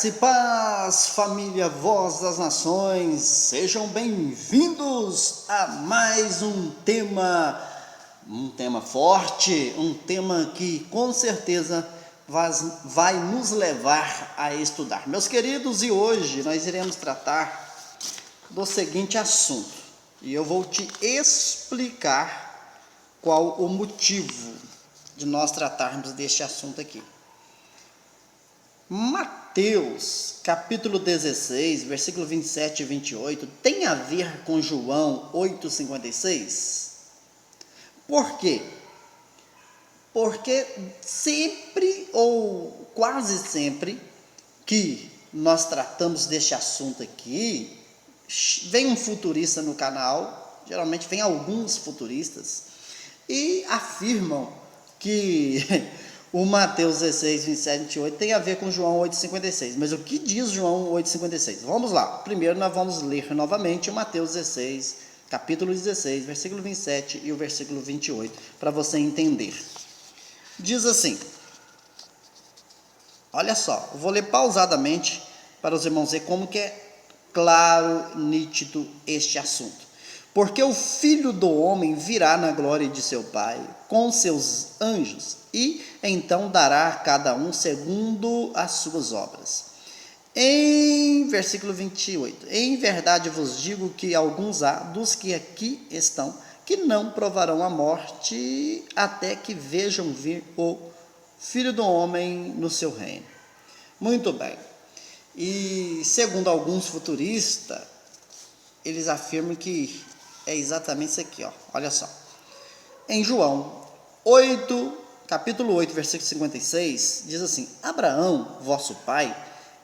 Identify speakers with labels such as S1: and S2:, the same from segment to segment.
S1: Graça e paz, família Voz das Nações, sejam bem-vindos a mais um tema forte, um tema que com certeza vai nos levar a estudar. Meus queridos, e hoje nós iremos tratar do seguinte assunto, e eu vou te explicar qual o motivo de nós tratarmos deste assunto aqui. Mateus, capítulo 16, versículo 27 e 28, tem a ver com João 8,56? Por quê? Porque sempre, ou quase sempre, que nós tratamos deste assunto aqui, vem um futurista no canal, geralmente vem alguns futuristas, e afirmam que o Mateus 16, 27 e 28 tem a ver com João 8,56. Mas o que diz João 8,56? Vamos lá. Primeiro nós vamos ler novamente o Mateus 16, capítulo 16, versículo 27 e o versículo 28, para você entender. Diz assim, olha só, eu vou ler pausadamente para os irmãos ver como que é claro, nítido este assunto. Porque o Filho do Homem virá na glória de seu Pai, com seus anjos, e então dará a cada um segundo as suas obras. Em versículo 28, em verdade vos digo que alguns há dos que aqui estão, que não provarão a morte, até que vejam vir o Filho do Homem no seu reino. Muito bem. E segundo alguns futuristas, eles afirmam que é exatamente isso aqui, ó. Olha só. Em João 8, capítulo 8, versículo 56, diz assim: Abraão, vosso pai,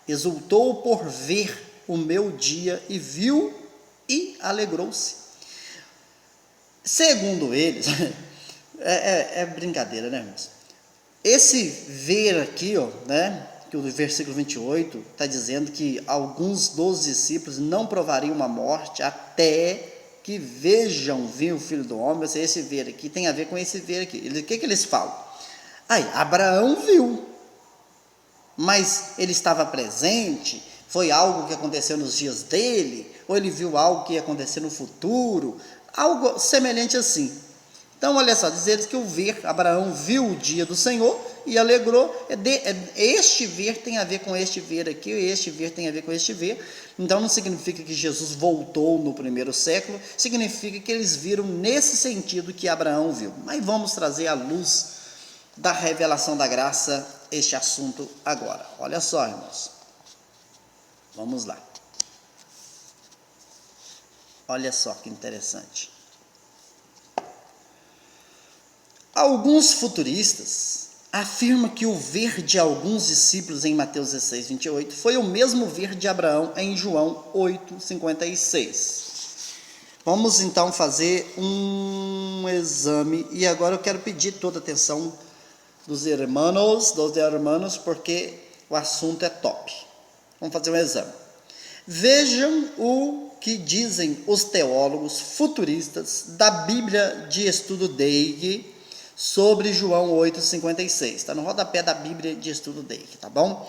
S1: exultou por ver o meu dia e viu e alegrou-se. Segundo eles, é brincadeira, né, irmãos? Esse ver aqui, ó, né, que o versículo 28 está dizendo que alguns dos discípulos não provariam a morte até que vejam vir o Filho do Homem. Esse ver aqui tem a ver com esse ver aqui. O que eles falam? Aí, Abraão viu, mas ele estava presente, foi algo que aconteceu nos dias dele, ou ele viu algo que ia acontecer no futuro, algo semelhante assim. Então, olha só, diz eles que o ver, Abraão viu o dia do Senhor e alegrou. Este ver tem a ver com este ver aqui, este ver tem a ver com este ver. Então, não significa que Jesus voltou no primeiro século, significa que eles viram nesse sentido que Abraão viu. Mas vamos trazer à luz da revelação da graça este assunto agora. Olha só, irmãos. Vamos lá. Olha só que interessante. Alguns futuristas afirmam que o ver de alguns discípulos em Mateus 16, 28 foi o mesmo ver de Abraão em João 8, 56. Vamos então fazer um exame, e agora eu quero pedir toda a atenção dos irmãos, porque o assunto é top. Vamos fazer um exame. Vejam o que dizem os teólogos futuristas da Bíblia de Estudo Dei sobre João 8,56. Está no rodapé da Bíblia de Estudo Dei, tá bom?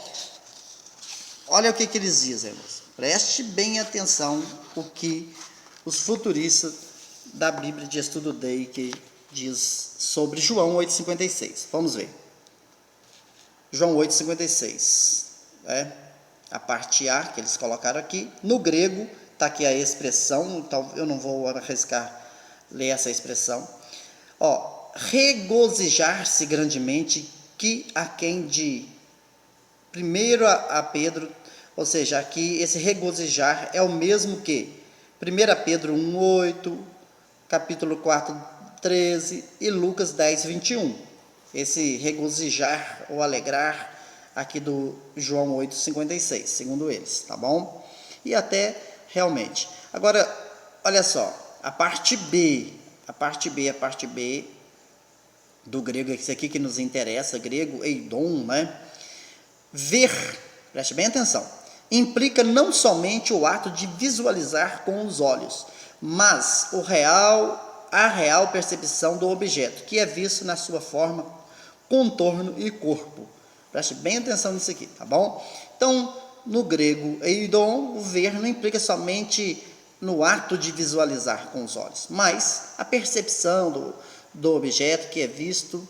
S1: Olha o que eles dizem, irmãos. Preste bem atenção o que os futuristas da Bíblia de Estudo Dei que diz sobre João 8,56. Vamos ver. João 8,56. A parte A que eles colocaram aqui. No grego, está aqui a expressão, eu não vou arriscar ler essa expressão. Ó, regozijar-se grandemente, que a quem de 1 a Pedro, ou seja, aqui esse regozijar é o mesmo que 1 Pedro 1,8, capítulo 4, 13 e Lucas 10, 21. Esse regozijar ou alegrar aqui do João 8, 56, segundo eles, tá bom? E até realmente. Agora, olha só, a parte B do grego, esse aqui que nos interessa, grego eidon, né? Ver, preste bem atenção, implica não somente o ato de visualizar com os olhos, mas a real percepção do objeto, que é visto na sua forma, contorno e corpo. Preste bem atenção nisso aqui, tá bom? Então, no grego eidon, o ver não implica somente no ato de visualizar com os olhos, mas a percepção do objeto que é visto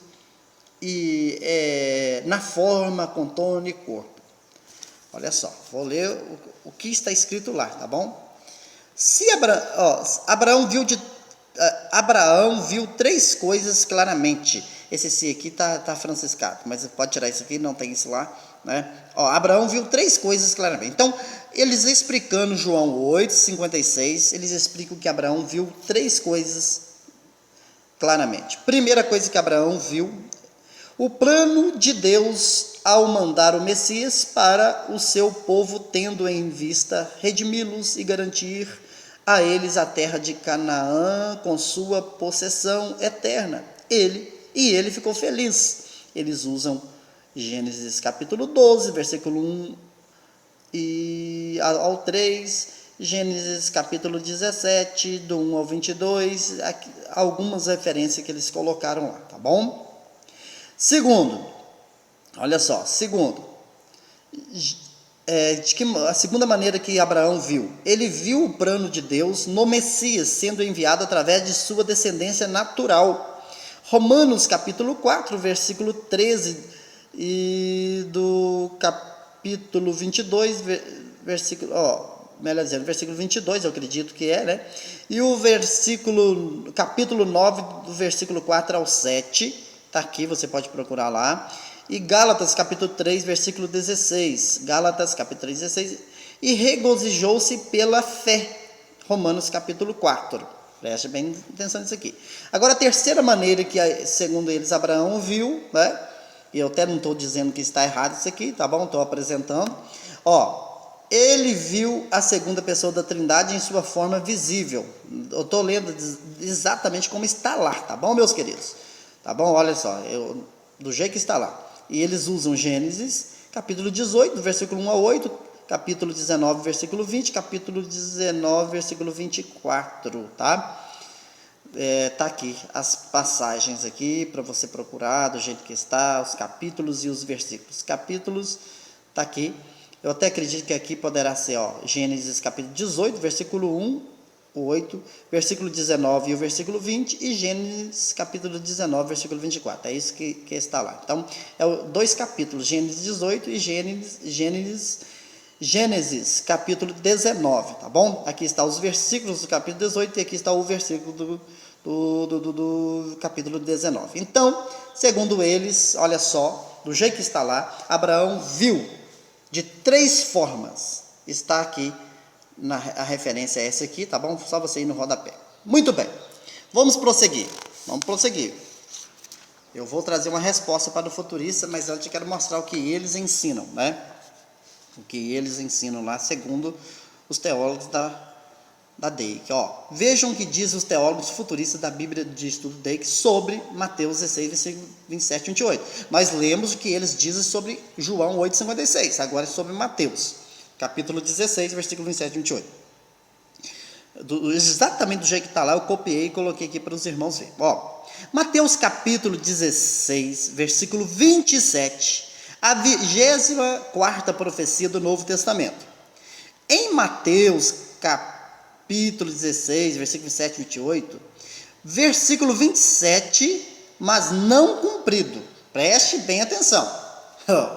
S1: e na forma, contorno e corpo. Olha só, vou ler o que está escrito lá, tá bom? Se Abraão viu três coisas claramente. Esse "se" aqui tá franciscado, mas pode tirar isso aqui, não tem isso lá, né? Abraão viu três coisas claramente. Então, eles explicando João 8:56, eles explicam que Abraão viu três coisas claramente. Primeira coisa que Abraão viu, o plano de Deus ao mandar o Messias para o seu povo, tendo em vista redimi-los e garantir a eles a terra de Canaã com sua possessão eterna. Ele ficou feliz. Eles usam Gênesis capítulo 12, versículo 1 ao 3, Gênesis capítulo 17, do 1 ao 22, aqui, algumas referências que eles colocaram lá, tá bom? Segundo, olha só, a segunda maneira que Abraão viu, ele viu o plano de Deus no Messias sendo enviado através de sua descendência natural. Romanos capítulo 4, versículo 13 e do capítulo 22, versículo 22, eu acredito que né? E o capítulo 9, do versículo 4 ao 7, está aqui, você pode procurar lá. E Gálatas capítulo 3, versículo 16. Gálatas capítulo 3, 16. E regozijou-se pela fé. Romanos capítulo 4. Preste bem atenção nisso aqui. Agora, a terceira maneira que, segundo eles, Abraão viu, né? E eu até não estou dizendo que está errado isso aqui, tá bom? Estou apresentando. Ele viu a segunda pessoa da Trindade em sua forma visível. Eu estou lendo exatamente como está lá, tá bom, meus queridos? Tá bom? Olha só, do jeito que está lá. E eles usam Gênesis, capítulo 18, versículo 1 a 8, capítulo 19, versículo 20, capítulo 19, versículo 24, tá? Tá aqui as passagens aqui para você procurar do jeito que está, os capítulos e os versículos. Capítulos tá aqui. Eu até acredito que aqui poderá ser, Gênesis capítulo 18, versículo 1, 8, versículo 19 e o versículo 20, e Gênesis capítulo 19, versículo 24. É isso que está lá. Então, dois capítulos, Gênesis 18 e Gênesis capítulo 19, tá bom? Aqui está os versículos do capítulo 18 e aqui está o versículo do capítulo 19. Então, segundo eles, olha só, do jeito que está lá, Abraão viu de três formas. Está aqui, a referência é essa aqui, tá bom? Só você ir no rodapé. Muito bem, vamos prosseguir. Eu vou trazer uma resposta para o futurista, mas antes eu quero mostrar o que eles ensinam, né? O que eles ensinam lá, segundo os teólogos da DEIC. Vejam o que diz os teólogos futuristas da Bíblia de Estudo DEIC sobre Mateus 16, versículo 27 e 28. Nós lemos o que eles dizem sobre João 8,56. Agora é sobre Mateus, capítulo 16, versículo 27 e 28. Exatamente do jeito que está lá, eu copiei e coloquei aqui para os irmãos verem. Mateus capítulo 16, versículo 27, a 24ª profecia do Novo Testamento. Em Mateus capítulo 16, versículo 27 e 28, versículo 27, mas não cumprido. Preste bem atenção.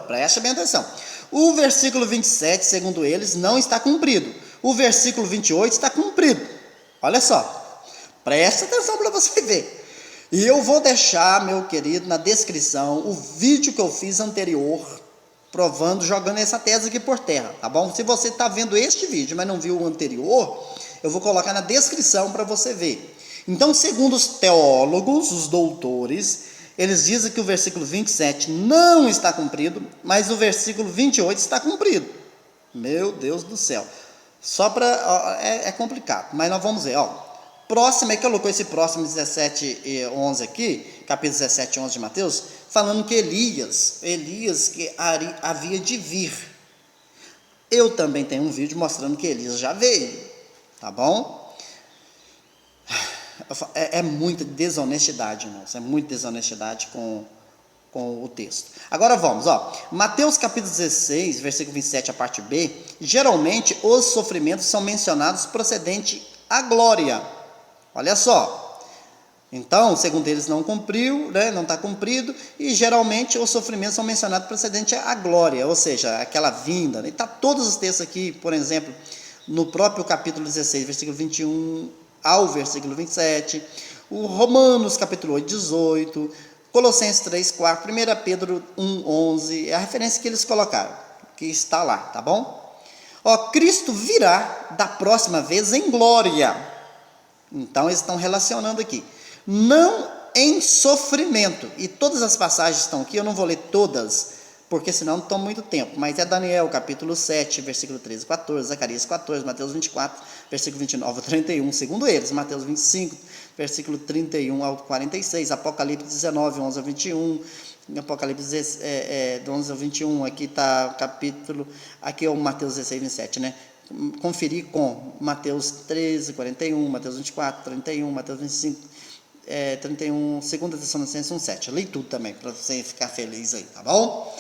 S1: Preste bem atenção. O versículo 27, segundo eles, não está cumprido. O versículo 28 está cumprido. Olha só. Preste atenção para você ver. E eu vou deixar, meu querido, na descrição, o vídeo que eu fiz anterior, provando, jogando essa tese aqui por terra, tá bom? Se você está vendo este vídeo, mas não viu o anterior, eu vou colocar na descrição para você ver. Então, segundo os teólogos, os doutores, eles dizem que o versículo 27 não está cumprido, mas o versículo 28 está cumprido. Meu Deus do céu. Só para... É complicado, mas nós vamos ver, Próximo, que colocou esse próximo 17 e 11 aqui, capítulo 17 e 11 de Mateus, falando que Elias que havia de vir. Eu também tenho um vídeo mostrando que Elias já veio, tá bom? É muita desonestidade, irmãos, é muita desonestidade com com o texto. Agora vamos, Mateus capítulo 16, versículo 27, a parte B, geralmente os sofrimentos são mencionados procedente à glória. Olha só. Então, segundo eles não cumpriu, né, não está cumprido, e geralmente os sofrimentos são mencionados procedente à glória, ou seja, aquela vinda. Está todos os textos aqui, por exemplo, no próprio capítulo 16, versículo 21 ao versículo 27, o Romanos capítulo 8, 18, Colossenses 3, 4, 1 Pedro 1, 11, é a referência que eles colocaram, que está lá, tá bom? Cristo virá da próxima vez em glória. Então, eles estão relacionando aqui. Não em sofrimento. E todas as passagens estão aqui, eu não vou ler todas, porque senão não toma muito tempo. Mas é Daniel, capítulo 7, versículo 13 e 14, Zacarias 14, Mateus 24, versículo 29 a 31, segundo eles, Mateus 25, versículo 31 ao 46, Apocalipse 19, 11 a 21, Apocalipse 11 a 21, aqui está o capítulo, aqui é o Mateus 16, 27, né? Conferir com Mateus 13, 41, Mateus 24, 31, Mateus 25, 31, 2 Tessalonicenses 1, 7. Eu li tudo também, para você ficar feliz aí, tá bom?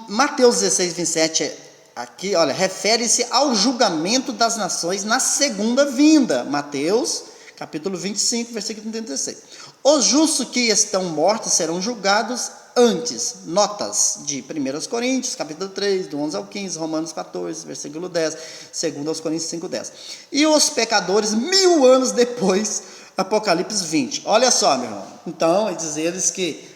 S1: Mateus 16, 27, aqui, olha, refere-se ao julgamento das nações na segunda vinda. Mateus, capítulo 25, versículo 36. Os justos que estão mortos serão julgados antes. Notas de 1 Coríntios, capítulo 3, do 11 ao 15, Romanos 14, versículo 10, 2 Coríntios 5, 10. E os pecadores 1000 anos depois, Apocalipse 20. Olha só, meu irmão. Então, diz eles que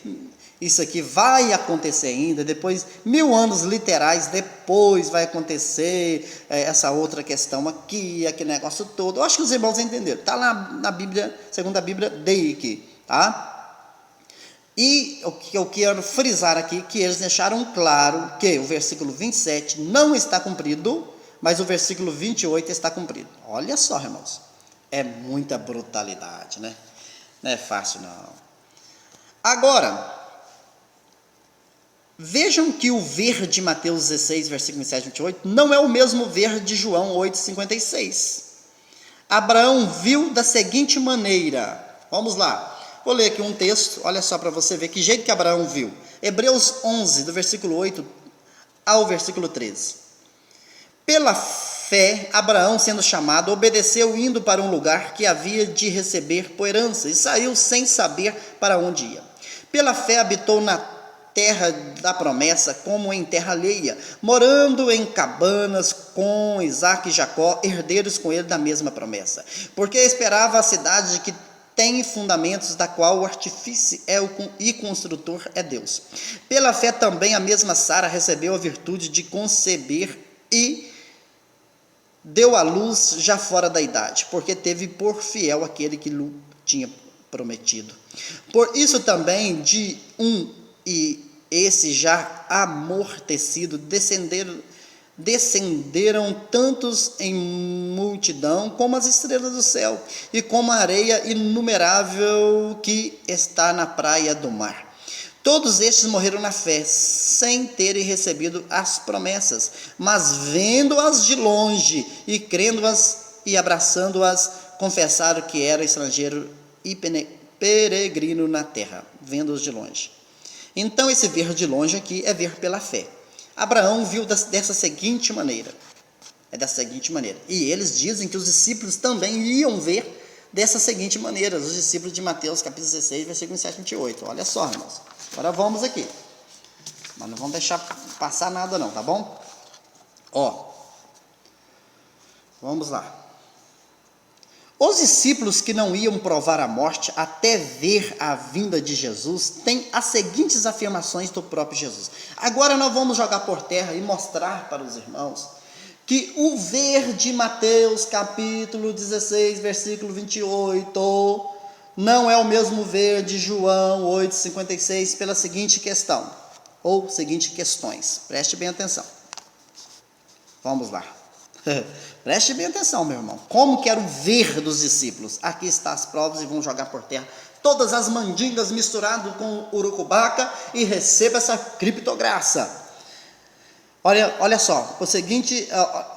S1: isso aqui vai acontecer ainda, depois, 1000 anos literais depois vai acontecer essa outra questão aqui, aquele negócio todo. Eu acho que os irmãos entenderam. Está lá na Bíblia, segundo a Bíblia, dei aqui, tá? E o que eu quero frisar aqui, que eles deixaram claro que o versículo 27 não está cumprido, mas o versículo 28 está cumprido. Olha só, irmãos. É muita brutalidade, né? Não é fácil, não. Agora, vejam que o ver de Mateus 16, versículo 27 e 28, não é o mesmo ver de João 8, 56. Abraão viu da seguinte maneira. Vamos lá. Vou ler aqui um texto, olha só para você ver que jeito que Abraão viu. Hebreus 11, do versículo 8 ao versículo 13. Pela fé, Abraão, sendo chamado, obedeceu indo para um lugar que havia de receber por herança e saiu sem saber para onde ia. Pela fé habitou na terra da promessa como em terra alheia, morando em cabanas com Isaque e Jacó, herdeiros com ele da mesma promessa, porque esperava a cidade que tem fundamentos, da qual o artífice e construtor é Deus. Pela fé também a mesma Sara recebeu a virtude de conceber e deu à luz já fora da idade, porque teve por fiel aquele que lhe tinha prometido. Por isso também de e esse já amortecido descenderam tantos em multidão como as estrelas do céu e como a areia inumerável que está na praia do mar. Todos estes morreram na fé, sem terem recebido as promessas, mas vendo-as de longe e crendo-as e abraçando-as, confessaram que era estrangeiro e peregrino na terra, vendo-os de longe. Então, esse ver de longe aqui é ver pela fé. Abraão viu dessa seguinte maneira. E eles dizem que os discípulos também iam ver dessa seguinte maneira, os discípulos de Mateus, capítulo 16, versículo 27 e 28. Olha só, irmãos. Agora vamos aqui. Mas não vamos deixar passar nada não, tá bom? Vamos lá. Os discípulos que não iam provar a morte até ver a vinda de Jesus têm as seguintes afirmações do próprio Jesus. Agora nós vamos jogar por terra e mostrar para os irmãos que o ver de Mateus capítulo 16, versículo 28, não é o mesmo ver de João 8, 56, pela seguinte questão, ou seguintes questões. Preste bem atenção. Vamos lá. Preste bem atenção, meu irmão. Como que era o ver dos discípulos? Aqui estão as provas e vão jogar por terra todas as mandingas misturado com urucubaca e receba essa criptograça. Olha só, o seguinte,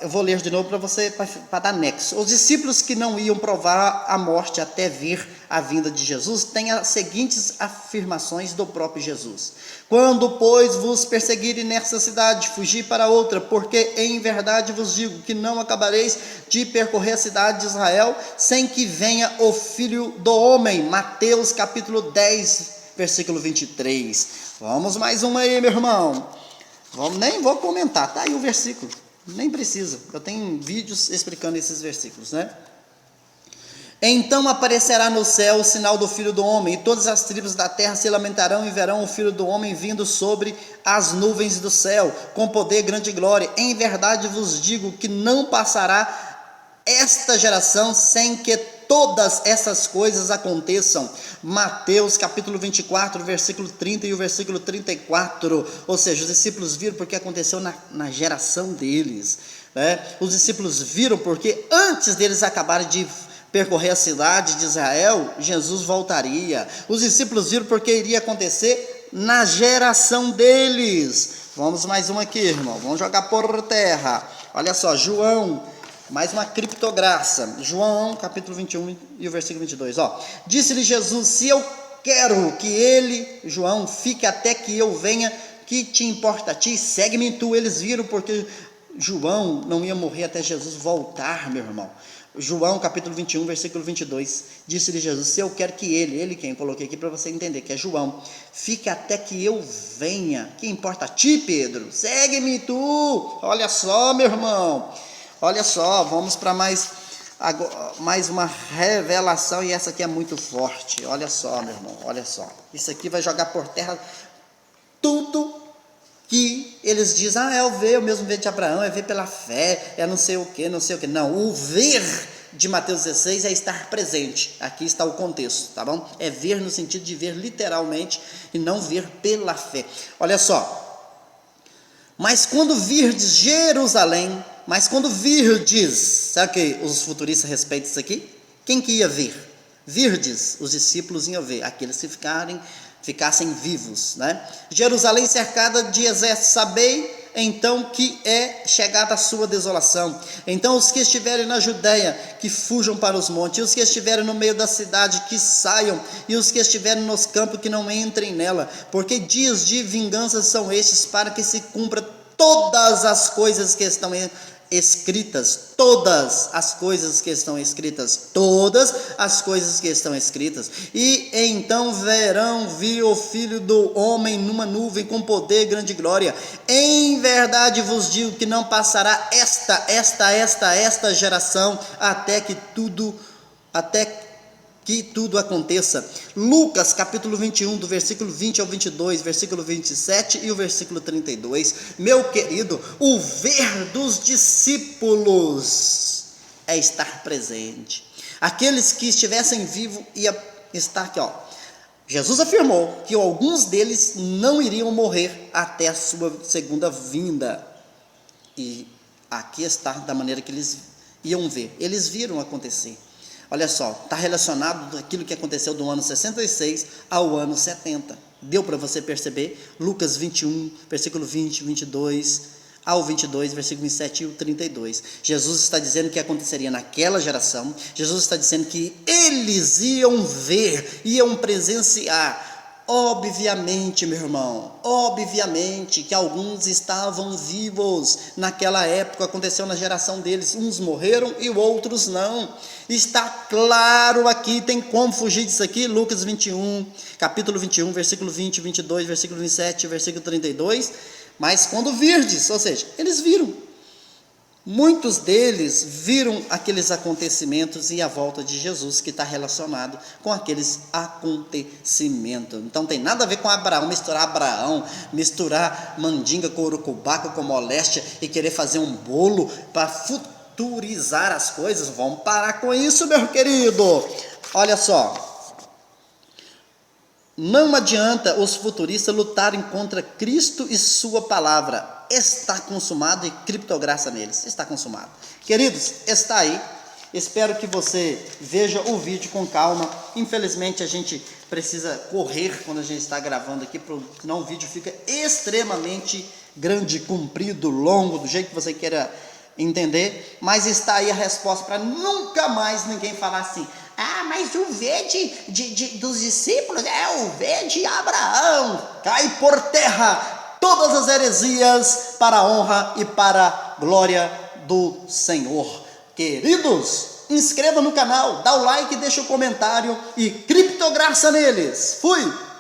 S1: eu vou ler de novo para você, para dar nexo. Os discípulos que não iam provar a morte até vir a vinda de Jesus, têm as seguintes afirmações do próprio Jesus. Quando, pois, vos perseguirem nessa cidade, fugi para outra, porque em verdade vos digo que não acabareis de percorrer a cidade de Israel, sem que venha o Filho do Homem. Mateus capítulo 10, versículo 23. Vamos mais uma aí, meu irmão. Nem vou comentar, tá aí o versículo, nem precisa, eu tenho vídeos explicando esses versículos, né? Então aparecerá no céu o sinal do Filho do Homem, e todas as tribos da terra se lamentarão e verão o Filho do Homem vindo sobre as nuvens do céu, com poder, grande glória. Em verdade vos digo que não passará esta geração sem que todas essas coisas aconteçam. Mateus capítulo 24, versículo 30 e o versículo 34, ou seja, os discípulos viram porque aconteceu na geração deles, né? Os discípulos viram porque antes deles acabarem de percorrer a cidade de Israel, Jesus voltaria. Os discípulos viram porque iria acontecer na geração deles. Vamos mais uma aqui, irmão, vamos jogar por terra. Olha só, João, mais uma criptograça, João capítulo 21 e o versículo 22, disse-lhe Jesus, se eu quero que ele, João, fique até que eu venha, que te importa a ti, segue-me tu. Eles viram porque João não ia morrer até Jesus voltar, meu irmão. João capítulo 21, versículo 22, disse-lhe Jesus, se eu quero que ele quem eu coloquei aqui para você entender, que é João, fique até que eu venha, que importa a ti, Pedro, segue-me tu. Olha só, meu irmão, olha só, vamos para mais uma revelação, e essa aqui é muito forte. Olha só, meu irmão, olha só, isso aqui vai jogar por terra tudo que eles dizem, é o mesmo ver de Abraão, é ver pela fé, é não sei o que. Não, o ver de Mateus 16 é estar presente. Aqui está o contexto, tá bom? É ver no sentido de ver literalmente e não ver pela fé. Olha só, mas quando virdes Jerusalém, sabe que os futuristas respeitam isso aqui? Quem que ia vir? Virdes, os discípulos iam ver, aqueles que ficassem vivos, né? Jerusalém cercada de exércitos, sabei então que é chegada a sua desolação. Então os que estiverem na Judeia, que fujam para os montes, e os que estiverem no meio da cidade, que saiam, e os que estiverem nos campos, que não entrem nela, porque dias de vingança são estes, para que se cumpra todas as coisas que estão escritas, todas as coisas que estão escritas, e então verão vir o Filho do Homem numa nuvem com poder e grande glória. Em verdade vos digo que não passará esta geração até que tudo aconteça. Lucas capítulo 21, do versículo 20 ao 22, versículo 27 e o versículo 32. Meu querido, o ver dos discípulos é estar presente. Aqueles que estivessem vivos ia estar aqui, Jesus afirmou que alguns deles não iriam morrer até a sua segunda vinda. E aqui está da maneira que eles iam ver. Eles viram acontecer. Olha só, está relacionado aquilo que aconteceu do ano 66 ao ano 70. Deu para você perceber? Lucas 21, versículo 20, 22 ao 22, versículo 27 e o 32. Jesus está dizendo que aconteceria naquela geração. Jesus está dizendo que eles iam ver, iam presenciar. Obviamente, meu irmão, obviamente que alguns estavam vivos naquela época, aconteceu na geração deles, uns morreram e outros não, está claro aqui, tem como fugir disso aqui. Lucas 21, capítulo 21, versículo 20, 22, versículo 27, versículo 32, mas quando virdes, ou seja, eles viram, muitos deles viram aqueles acontecimentos e a volta de Jesus, que está relacionado com aqueles acontecimentos. Então tem nada a ver com Abraão, misturar mandinga com urucubaca, com moléstia e querer fazer um bolo para futurizar as coisas. Vamos parar com isso, meu querido. Olha só, não adianta os futuristas lutarem contra Cristo e sua palavra. Está consumado, e criptograça neles, está consumado. Queridos, está aí. Espero que você veja o vídeo com calma. Infelizmente a gente precisa correr quando a gente está gravando aqui, senão o vídeo fica extremamente grande, comprido, longo, do jeito que você queira entender, mas está aí a resposta para nunca mais ninguém falar assim: ah, mas o V dos discípulos é o V de Abraão. Cai por terra todas as heresias para a honra e para a glória do Senhor. Queridos, inscreva no canal, dá o like, deixa o comentário e criptograça neles. Fui!